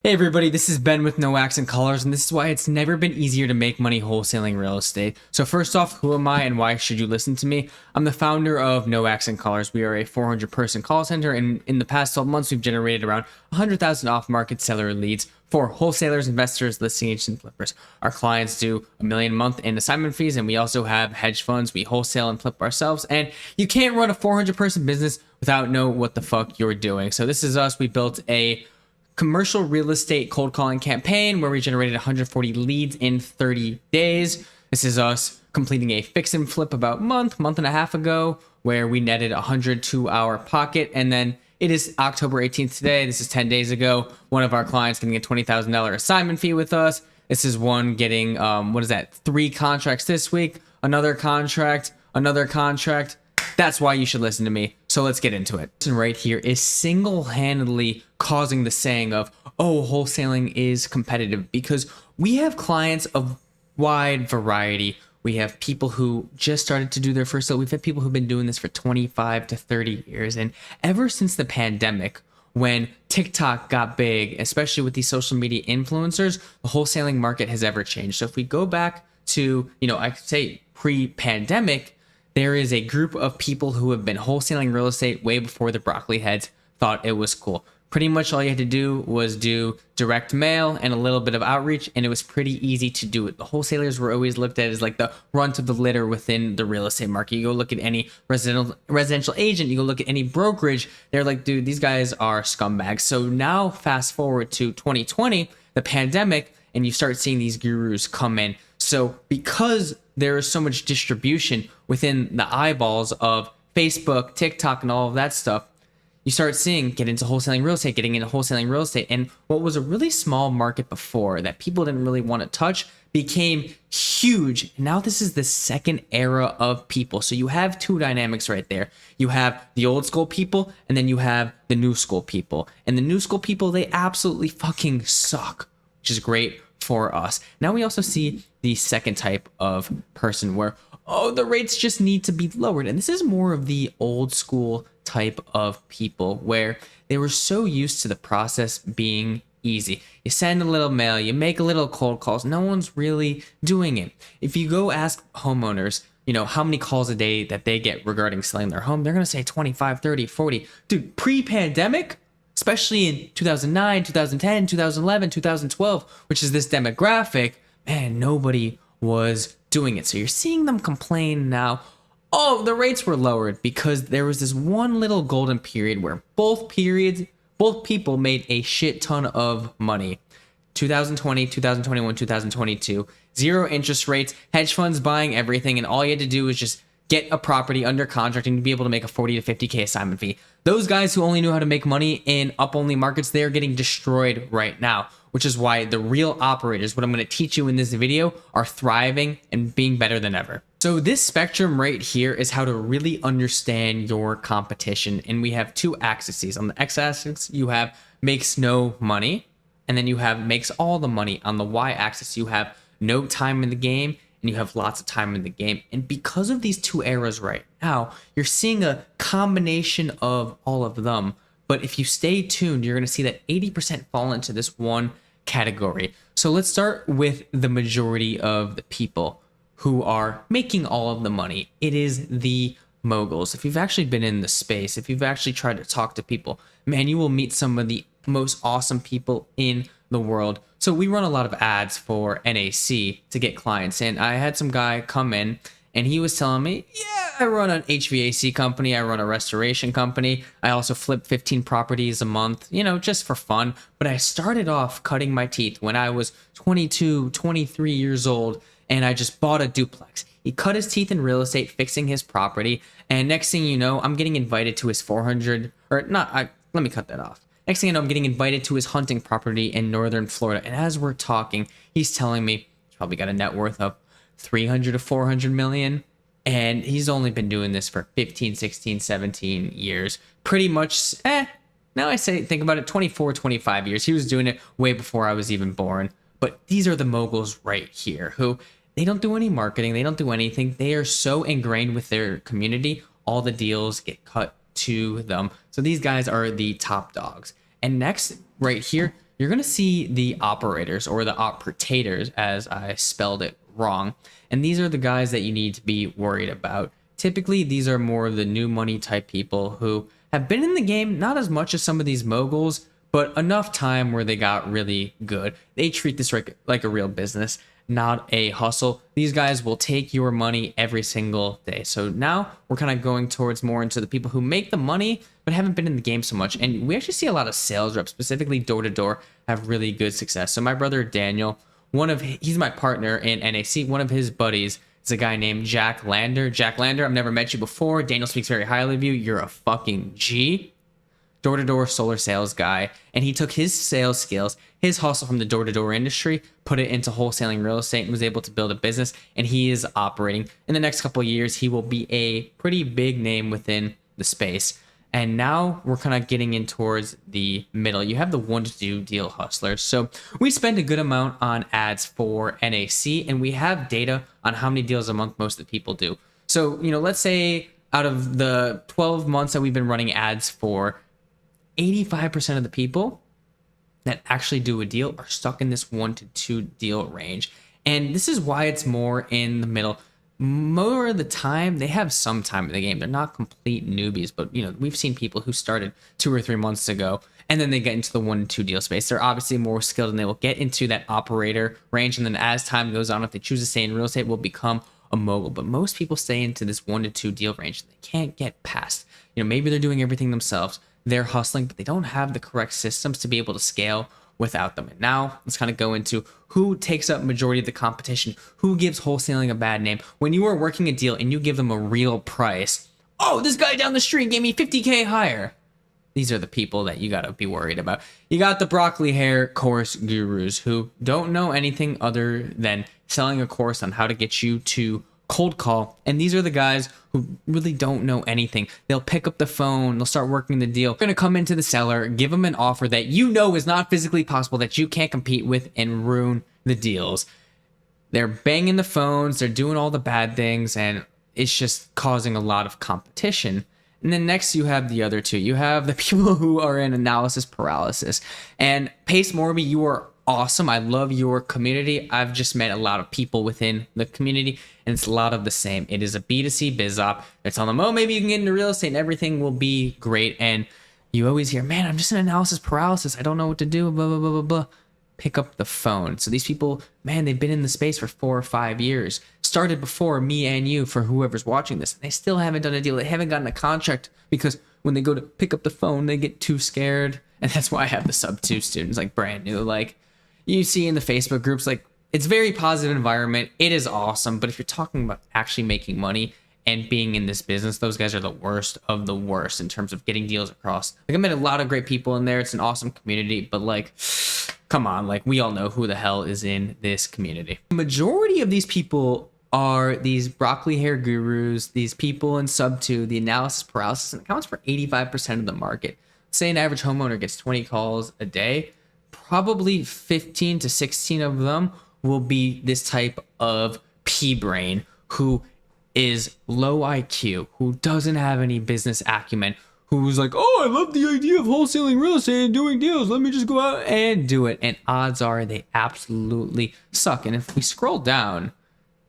Hey everybody, this is Ben with No Accent Colors, and this is why it's never been easier to make money wholesaling real estate. So first off, who am I and why should you listen to me? I'm the founder of No Accent Colors. We are a 400-person call center, and in the past 12 months, we've generated around 100,000 off-market seller leads for wholesalers, investors, listing agents, and flippers. Our clients do $1 million a month in assignment fees, and we also have hedge funds. We wholesale and flip ourselves, and you can't run a 400-person business without know what the fuck you're doing. So this is us. We built a commercial real estate cold calling campaign where we generated 140 leads in 30 days. This is us completing a fix and flip about month and a half ago where we netted 102 our pocket. And then it is October 18th today. This is 10 days ago. One of our clients getting a $20,000 assignment fee with us. This is one getting, 3 contracts this week, another contract. That's why you should listen to me. So let's get into it. And right here is single-handedly causing the saying of, oh, wholesaling is competitive, because we have clients of wide variety. We have people who just started to do their first sale. We've had people who've been doing this for 25 to 30 years. And ever since the pandemic, when TikTok got big, especially with these social media influencers, the wholesaling market has ever changed. So if we go back to, I could say pre-pandemic, there is a group of people who have been wholesaling real estate way before the broccoli heads thought it was cool. Pretty much all you had to do was do direct mail and a little bit of outreach, and it was pretty easy to do it. The wholesalers were always looked at as like the runt of the litter within the real estate market. You go look at any residential agent, you go look at any brokerage, they're like, dude, these guys are scumbags. So now fast forward to 2020, the pandemic, and you start seeing these gurus come in. So because there is so much distribution within the eyeballs of Facebook, TikTok, and all of that stuff, you start seeing getting into wholesaling real estate. And what was a really small market before that people didn't really want to touch became huge. Now this is the second era of people. So you have two dynamics right there. You have the old school people, and then you have the new school people. And the new school people, they absolutely fucking suck, which is great for us. Now we also see the second type of person where, oh, the rates just need to be lowered. And this is more of the old school type of people where they were so used to the process being easy. You send a little mail, you make a little cold calls. No one's really doing it. If you go ask homeowners, how many calls a day that they get regarding selling their home, they're going to say 25, 30, 40. Dude, pre-pandemic, especially in 2009, 2010, 2011, 2012, which is this demographic, man, nobody was doing it. So you're seeing them complain now, oh, the rates were lowered because there was this one little golden period where both people made a shit ton of money. 2020, 2021, 2022, zero interest rates, hedge funds buying everything, and all you had to do was just get a property under contract and be able to make a 40 to 50K assignment fee. Those guys who only knew how to make money in up-only markets, they're getting destroyed right now, which is why the real operators, what I'm going to teach you in this video, are thriving and being better than ever. So this spectrum right here is how to really understand your competition. And we have two axes. On the x-axis, you have makes no money, and then you have makes all the money. On the y-axis, you have no time in the game, and you have lots of time in the game. And because of these two eras right now, you're seeing a combination of all of them. But if you stay tuned, you're going to see that 80% fall into this one category. So let's start with the majority of the people who are making all of the money. It is the moguls. If you've actually been in the space, if you've actually tried to talk to people, man, you will meet some of the most awesome people in the world. So we run a lot of ads for NAC to get clients. And I had some guy come in and he was telling me, yeah, I run an HVAC company. I run a restoration company. I also flip 15 properties a month, just for fun. But I started off cutting my teeth when I was 22, 23 years old, and I just bought a duplex. He cut his teeth in real estate, fixing his property. And next thing you know, I'm getting invited to his 400, or not, let me cut that off. Next thing I know, I'm getting invited to his hunting property in northern Florida. And as we're talking, he's telling me he's probably got a net worth of 300 to 400 million. And he's only been doing this for 15, 16, 17 years. Pretty much, now think about it, 24, 25 years. He was doing it way before I was even born. But these are the moguls right here who, they don't do any marketing. They don't do anything. They are so ingrained with their community. All the deals get cut to them. So these guys are the top dogs. And next, right here, you're going to see the operators, or the operators, as I spelled it wrong. And these are the guys that you need to be worried about. Typically, these are more of the new money type people who have been in the game, not as much as some of these moguls, but enough time where they got really good. They treat this like a real business, not a hustle. These guys will take your money every single day. So now we're kind of going towards more into the people who make the money but haven't been in the game so much. And we actually see a lot of sales reps, specifically door to door, have really good success. So my brother Daniel, he's my partner in NAC. One of his buddies is a guy named Jack Lander. Jack Lander, I've never met you before. Daniel speaks very highly of you. You're a fucking G. Door-to-door solar sales guy, and he took his sales skills, his hustle from the door-to-door industry, put it into wholesaling real estate, and was able to build a business. And he is operating. In the next couple of years, he will be a pretty big name within the space. And now we're kind of getting in towards the middle. You have the 1 to 2 deal hustlers. So we spend a good amount on ads for NAC, and we have data on how many deals a month most of the people do. So, let's say out of the 12 months that we've been running ads for, 85% of the people that actually do a deal are stuck in this 1 to 2 deal range. And this is why it's more in the middle. More of the time, they have some time in the game. They're not complete newbies, but we've seen people who started 2 or 3 months ago, and then they get into the 1 to 2 deal space. They're obviously more skilled, and they will get into that operator range. And then as time goes on, if they choose to stay in real estate, will become a mogul. But most people stay into this 1 to 2 deal range. They can't get past. Maybe they're doing everything themselves. They're hustling, but they don't have the correct systems to be able to scale without them. And now let's kind of go into who takes up majority of the competition, who gives wholesaling a bad name. When you are working a deal and you give them a real price, oh, this guy down the street gave me 50K higher. These are the people that you got to be worried about. You got the broccoli hair course gurus who don't know anything other than selling a course on how to get you to cold call. And these are the guys who really don't know anything. They'll pick up the phone, they'll start working the deal. They're going to come into the seller, give them an offer that is not physically possible, that you can't compete with, and ruin the deals. They're banging the phones, they're doing all the bad things, and it's just causing a lot of competition. And then next you have the other two. You have the people who are in analysis paralysis. And Pace Morby, you are awesome. I love your community. I've just met a lot of people within the community, and it's a lot of the same. It is a B2C biz op. They're telling them, oh, maybe you can get into real estate and everything will be great. And you always hear, man, I'm just in analysis paralysis. I don't know what to do, blah, blah, blah, blah, blah. Pick up the phone. So these people, man, they've been in the space for 4 or 5 years. Started before me and you, for whoever's watching this. They still haven't done a deal. They haven't gotten a contract because when they go to pick up the phone, they get too scared. And that's why I have the sub 2 students, like brand new. Like you see in the Facebook groups, like it's very positive environment. It is awesome. But if you're talking about actually making money and being in this business, those guys are the worst of the worst in terms of getting deals across. Like I met a lot of great people in there. It's an awesome community, but like, come on, like we all know who the hell is in this community. The majority of these people are these broccoli hair gurus, these people in sub 2, the analysis paralysis, and it accounts for 85% of the market. Say an average homeowner gets 20 calls a day, probably 15 to 16 of them will be this type of P-brain who is low IQ, who doesn't have any business acumen, who's like, oh, I love the idea of wholesaling real estate and doing deals. Let me just go out and do it. And odds are they absolutely suck. And if we scroll down,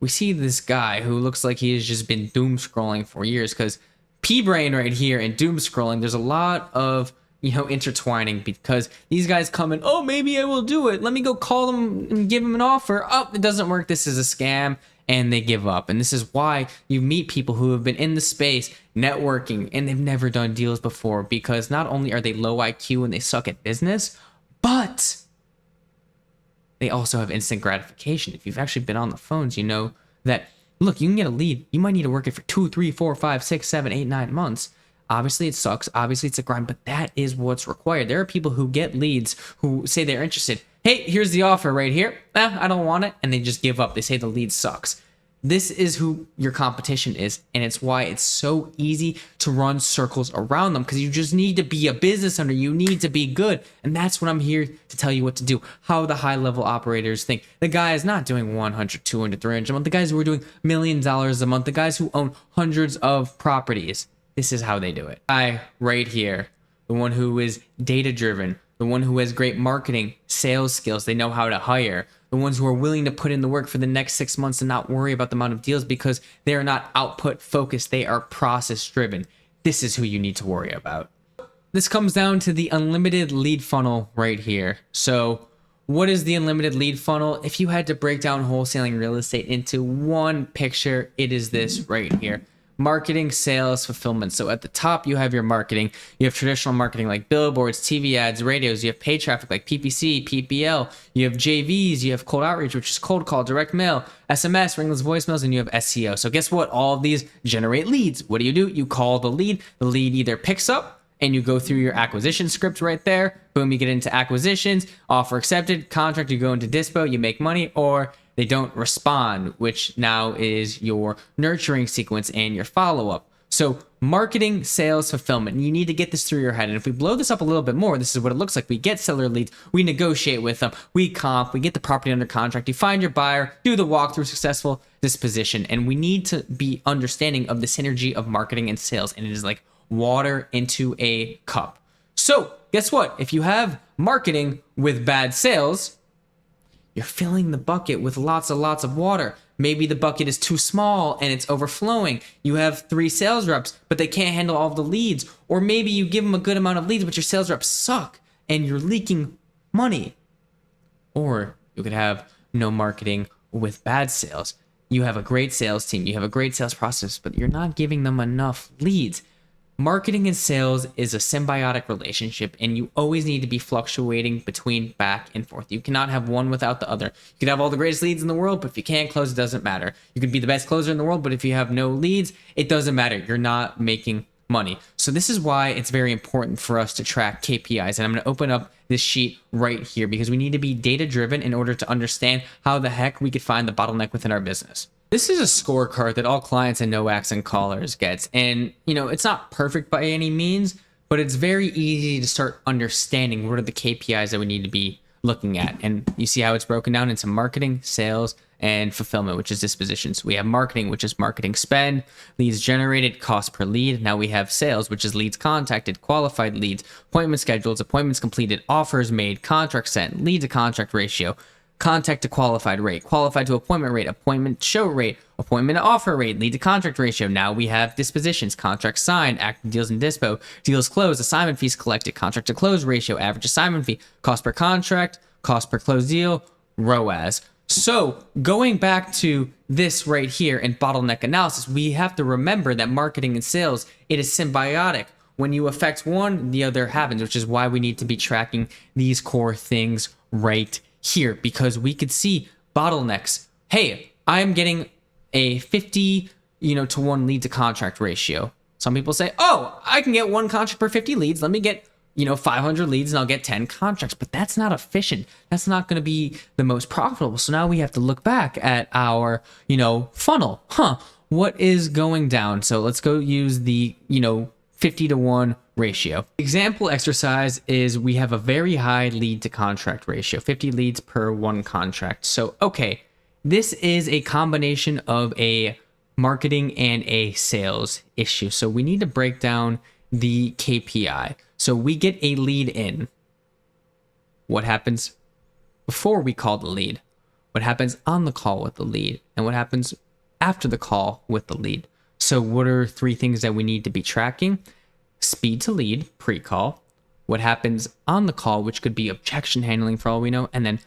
we see this guy who looks like he has just been doom scrolling for years, because P-brain right here and doom scrolling, there's a lot of intertwining, because these guys come in, oh, maybe I will do it. Let me go call them and give them an offer. Oh, it doesn't work. This is a scam. And they give up. And this is why you meet people who have been in the space networking and they've never done deals before, because not only are they low IQ and they suck at business, but they also have instant gratification. If you've actually been on the phones, you know that, look, you can get a lead. You might need to work it for 2, 3, 4, 5, 6, 7, 8, 9 months. Obviously, it sucks. Obviously, it's a grind, but that is what's required. There are people who get leads who say they're interested. Hey, here's the offer right here. I don't want it. And they just give up. They say the lead sucks. This is who your competition is. And it's why it's so easy to run circles around them, because you just need to be a business owner. You need to be good. And that's what I'm here to tell you what to do. How the high level operators think. The guy is not doing 100, 200, 300 a month. The guys who are doing $1 million a month. The guys who own hundreds of properties. This is how they do it. Guy right here, the one who is data driven, the one who has great marketing, sales skills, they know how to hire, the ones who are willing to put in the work for the next 6 months and not worry about the amount of deals because they are not output focused, they are process driven. This is who you need to worry about. This comes down to the unlimited lead funnel right here. So what is the unlimited lead funnel? If you had to break down wholesaling real estate into one picture, it is this right here. Marketing, sales, fulfillment. So at the top, you have your marketing. You have traditional marketing like billboards, TV ads, radios. You have paid traffic like PPC, PPL. You have JVs. You have cold outreach, which is cold call, direct mail, SMS, ringless voicemails, and you have SEO. So guess what? All of these generate leads. What do? You call the lead. The lead either picks up and you go through your acquisition script right there. Boom, you get into acquisitions, offer accepted, contract, you go into dispo, you make money, or they don't respond, which now is your nurturing sequence and your follow-up. So marketing, sales, fulfillment. You need to get this through your head. And if we blow this up a little bit more, this is what it looks like. We get seller leads, we negotiate with them, we comp, we get the property under contract, you find your buyer, do the walkthrough, successful disposition. And we need to be understanding of the synergy of marketing and sales. And it is like water into a cup. So guess what? If you have marketing with bad sales, you're filling the bucket with lots of water. Maybe the bucket is too small and it's overflowing. You have 3 sales reps, but they can't handle all of the leads. Or maybe you give them a good amount of leads, but your sales reps suck and you're leaking money. Or you could have no marketing with bad sales. You have a great sales team, you have a great sales process, but you're not giving them enough leads. Marketing and sales is a symbiotic relationship, and you always need to be fluctuating between back and forth. You cannot have one without the other. You can have all the greatest leads in the world, but if you can't close, it doesn't matter. You could be the best closer in the world, but if you have no leads, it doesn't matter. You're not making money. So this is why it's very important for us to track KPIs. And I'm going to open up this sheet right here because we need to be data driven in order to understand how the heck we could find the bottleneck within our business. This is a scorecard that all clients and no accent callers gets. And, it's not perfect by any means, but it's very easy to start understanding what are the KPIs that we need to be looking at. And you see how it's broken down into marketing, sales, and fulfillment, which is dispositions. We have marketing, which is marketing spend, leads generated, cost per lead. Now we have sales, which is leads contacted, qualified leads, appointment schedules, appointments completed, offers made, contract sent, lead to contract ratio, contact to qualified rate, qualified to appointment rate, appointment show rate, appointment to offer rate, lead to contract ratio. Now we have dispositions, contracts signed, active deals in dispo, deals closed, assignment fees collected, contract to close ratio, average assignment fee, cost per contract, cost per closed deal, ROAS. So going back to this right here in bottleneck analysis, we have to remember that marketing and sales, it is symbiotic. When you affect one, the other happens, which is why we need to be tracking these core things right here, because we could see bottlenecks. Hey, I'm getting a 50 to 1 lead to contract ratio. Some people say, oh, I can get 1 contract per 50 leads. Let me get 500 leads and I'll get 10 contracts. But that's not efficient. That's not going to be the most profitable. So now we have to look back at our funnel. What is going down? So let's go use the 50 to 1 ratio. Example exercise is we have a very high lead to contract ratio, 50 leads per 1 contract. So, okay, this is a combination of a marketing and a sales issue. So we need to break down the KPI. So we get a lead in. What happens before we call the lead? What happens on the call with the lead? And what happens after the call with the lead? So what are 3 things that we need to be tracking? Speed to lead, pre-call, what happens on the call, which could be objection handling for all we know, and then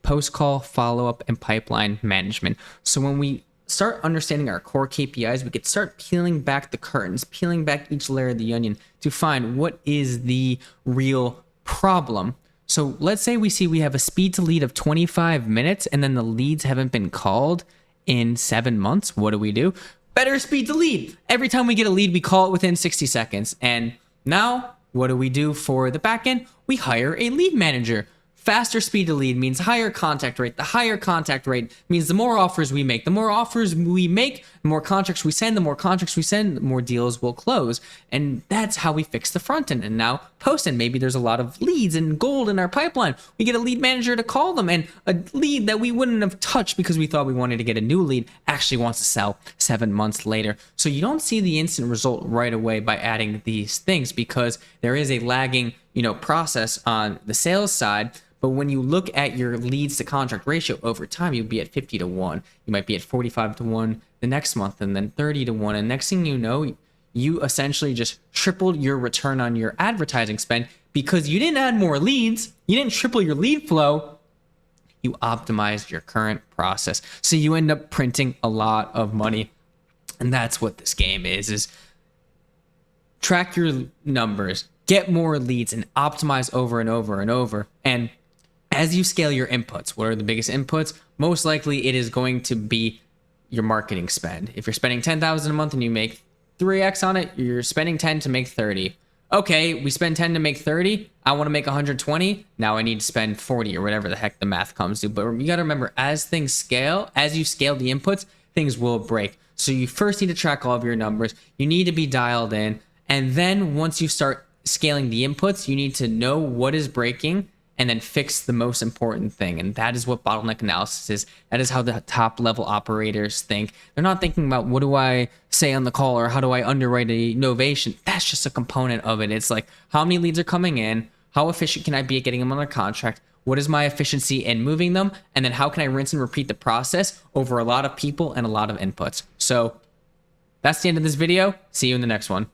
post-call, follow-up, and pipeline management. So when we start understanding our core KPIs, we could start peeling back the curtains, peeling back each layer of the onion to find what is the real problem. So let's say we have a speed to lead of 25 minutes and then the leads haven't been called in 7 months. What do? Better speed to lead. Every time we get a lead, we call it within 60 seconds. And now, what do we do for the back end? We hire a lead manager. Faster speed to lead means higher contact rate. The higher contact rate means the more offers we make. The more offers we make, the more contracts we send. The more contracts we send, the more deals will close. And that's how we fix the front end. And now post end, maybe there's a lot of leads and gold in our pipeline. We get a lead manager to call them, and a lead that we wouldn't have touched because we thought we wanted to get a new lead actually wants to sell 7 months later. So you don't see the instant result right away by adding these things because there is a lagging process on the sales side. But when you look at your leads to contract ratio over time, you'll be at 50 to 1. You might be at 45 to 1 the next month, and then 30 to 1. And next thing you know, you essentially just tripled your return on your advertising spend because you didn't add more leads. You didn't triple your lead flow. You optimized your current process. So you end up printing a lot of money. And that's what this game is track your numbers, get more leads, and optimize over and over and over. And as you scale your inputs, what are the biggest inputs? Most likely it is going to be your marketing spend. If you're spending $10,000 a month and you make 3x on it, you're spending 10 to make 30. Okay, we spend 10 to make 30. I want to make 120. Now I need to spend 40 or whatever the heck the math comes to. But you got to remember, as things scale, as you scale the inputs, things will break. So you first need to track all of your numbers. You need to be dialed in. And then once you start scaling the inputs, you need to know what is breaking and then fix the most important thing. And that is what bottleneck analysis is. That is how the top level operators think. They're not thinking about what do I say on the call or how do I underwrite a novation. That's just a component of it. It's like, how many leads are coming in? How efficient can I be at getting them under contract? What is my efficiency in moving them? And then how can I rinse and repeat the process over a lot of people and a lot of inputs? So that's the end of this video. See you in the next one.